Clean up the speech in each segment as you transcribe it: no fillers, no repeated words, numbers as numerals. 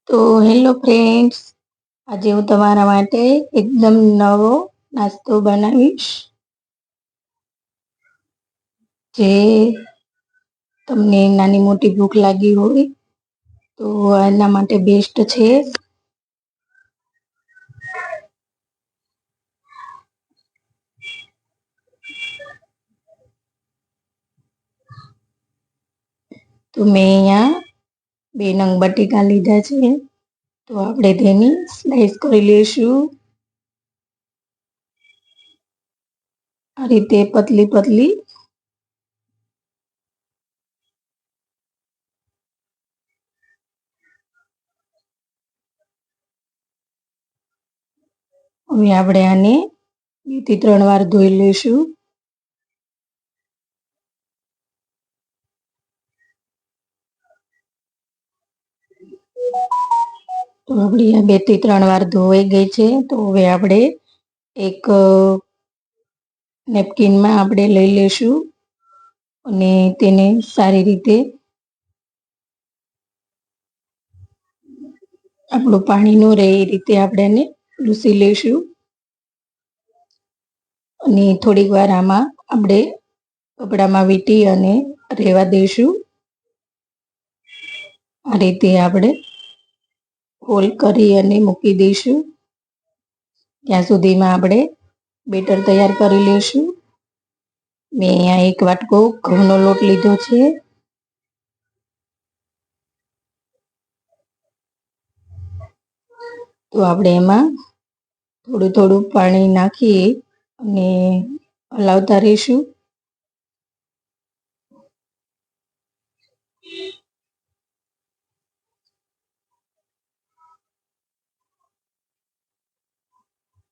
તો hello friends, આજે હું તમારા માટે એકદમ નવો નાસ્તો બનાવીશ જે તમને નાની મોટી ભૂખ લાગી હોય તો એના માટે બેસ્ટ છે. તો મેં અહીંયા 2 નંગ બટેકા લીધા છે. તો આપણે તેની સ્લાઈસ કરી લઈશું આ રીતે પતલી પતલી. હવે આપણે આને 2 થી 3 વાર ધોઈ લઈશું. તો આપણી આ 2 થી 3 વાર ધોવાઈ ગઈ છે. તો હવે આપણે એક નેપકિનમાં આપણે લઈ લઈશું અને તેને સારી રીતે આપણું પાણી ન રહે એ રીતે આપણે એને લૂછી લઈશું અને થોડીક વાર આમાં આપણે કપડામાં વીંટી અને રહેવા દઈશું. આ રીતે આપણે હોલ કરી અને મૂકી દઈશું. ત્યાં સુધીમાં આપણે બેટર તૈયાર કરી લઈશું. મેં અહીંયા 1 વાટકો ઘઉંનો લોટ લીધો છે. તો આપણે એમાં થોડું થોડું પાણી નાખી અને હલાવતા રહીશું.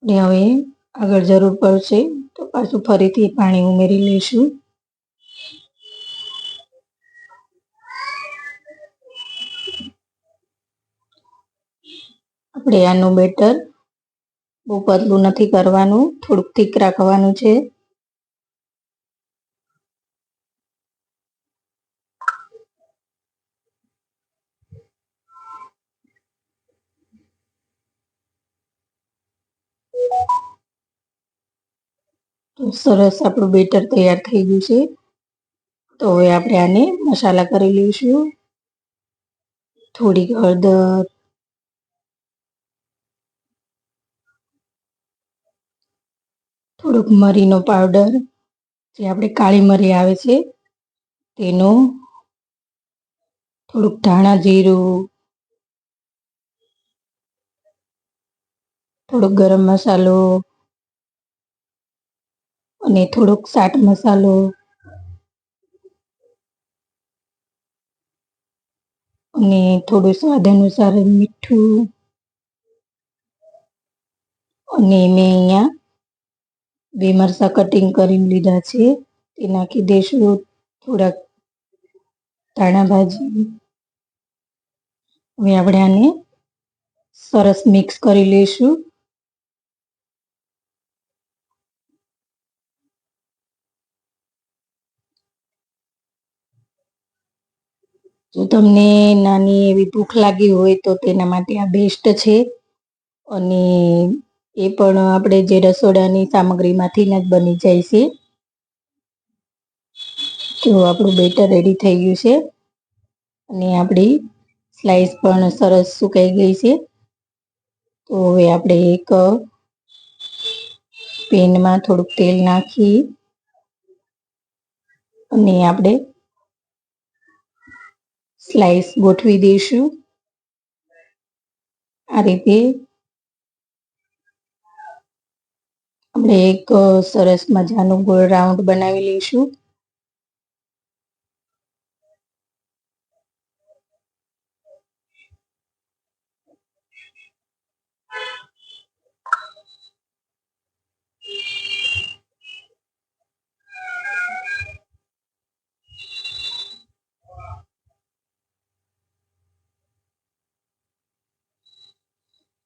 ને હવે આગળ જરૂર પડશે તો પાછું ફરીથી પાણી ઉમેરી લઈશું. આપણે આનું બેટર બહુ પતલું નથી કરવાનું, થોડુંક થીક રાખવાનું છે. તો સરસ આપણું બેટર તૈયાર થઈ ગયું છે. તો હવે આપણે આને મસાલા કરી લઈશું. થોડીક હળદર, થોડુંક મરીનો પાવડર, જે આપણે કાળી મરી આવે છે તેનો, થોડુંક ધાણા જીરું, થોડોક ગરમ મસાલો અને થોડોક ચાટ મસાલો અને થોડું સ્વાદ અનુસાર મીઠું અને મેં અહીંયા 2 મરચાં કટિંગ કરીને લીધા છે તે નાખી દઈશું. થોડાક ધાણા ભાજી. હવે આપણે આને સરસ મિક્સ કરી લઈશું. જો તમને નાની એવી ભૂખ લાગી હોય તો તેના માટે આ બેસ્ટ છે અને એ પણ આપણે જે રસોડાની સામગ્રીમાંથી જ બની જાય છે. તો આપણું બેટર રેડી થઈ ગયું છે અને આપણી સ્લાઈસ પણ સરસ સુકાઈ ગઈ છે. તો હવે આપણે એક પેનમાં થોડુંક તેલ નાખી અને આપણે સ્લાઈસ ગોઠવી દઈશું. આ રીતે આપણે એક સરસ મજાનું ગોળ રાઉન્ડ બનાવી લઈશું.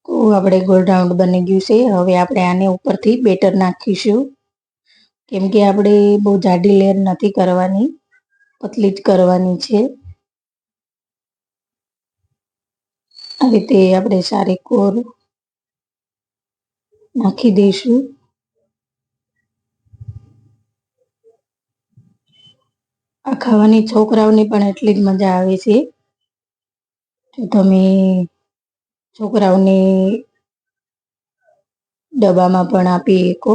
તો આપણે ગોળ રાઉન્ડ બની ગયું છે. હવે આપણે આને ઉપરથી બેટર નાખીશું. કેમ કે આપણે બહુ જાડી લેયર નથી કરવાની, પતલી જ કરવાની છે. આ રીતે આપણે સારી કોર નાખી દઈશું. આ ખાવાની છોકરાઓને પણ એટલી જ મજા આવે છે. જો તમે છોકરાઓને ડબ્બામાં પણ આપી શકો.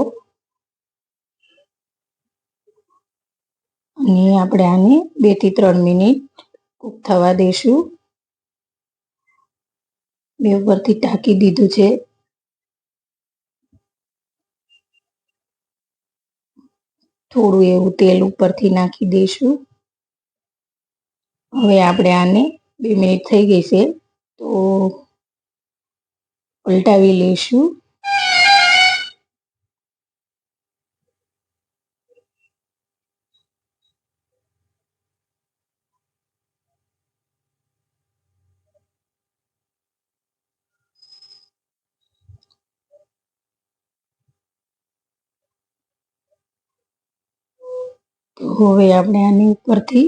અને આપણે આને 2 થી 3 મિનિટ કૂક થવા દઈશું. મેં ઉપરથી ઢાંકી દીધું છે. થોડું એવું તેલ ઉપરથી નાખી દઈશું. હવે આપણે આને 2 મિનિટ થઈ ગઈ છે તો પલટાવી લઈશું. તો હવે આપણે આની ઉપરથી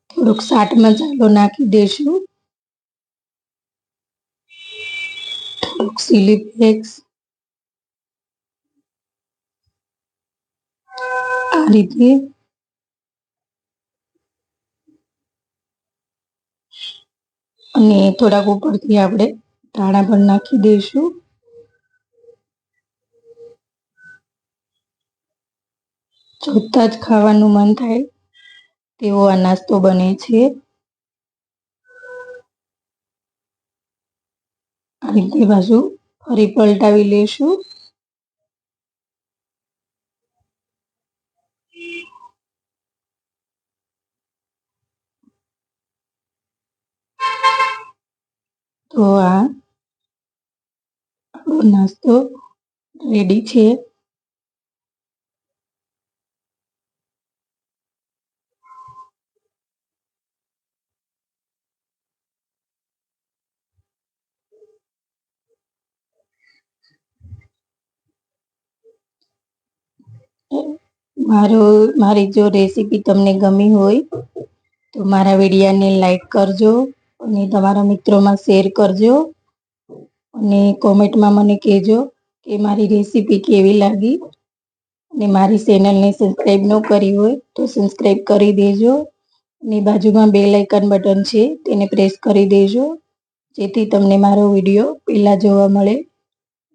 થોડુંક ચાટ મસાલો નાખી દઈશું. થોડુંક ચીલી ફ્લેક્સ. આ રીતે અને થોડાક ઉપરથી આપણે ધાણા પણ નાખી દઈશું. જોતા જ ખાવાનું મન થાય તેવો આ નાસ્તો બને છે. આ રીતે બાજુ ફરી પલટાવી લઈશું. તો આ આપણો નાસ્તો રેડી છે. મારી જો રેસીપી તમને ગમી હોય તો મારા વિડીયોને લાઈક કરજો અને તમારા મિત્રોમાં શેર કરજો અને કોમેન્ટમાં મને કહેજો કે મારી રેસીપી કેવી લાગી. અને મારી ચેનલને સબસ્ક્રાઈબ ન કરી હોય તો સબસ્ક્રાઈબ કરી દેજો. અને બાજુમાં બેલ આઇકન બટન છે તેને પ્રેસ કરી દેજો જેથી તમને મારો વિડીયો પહેલાં જોવા મળે.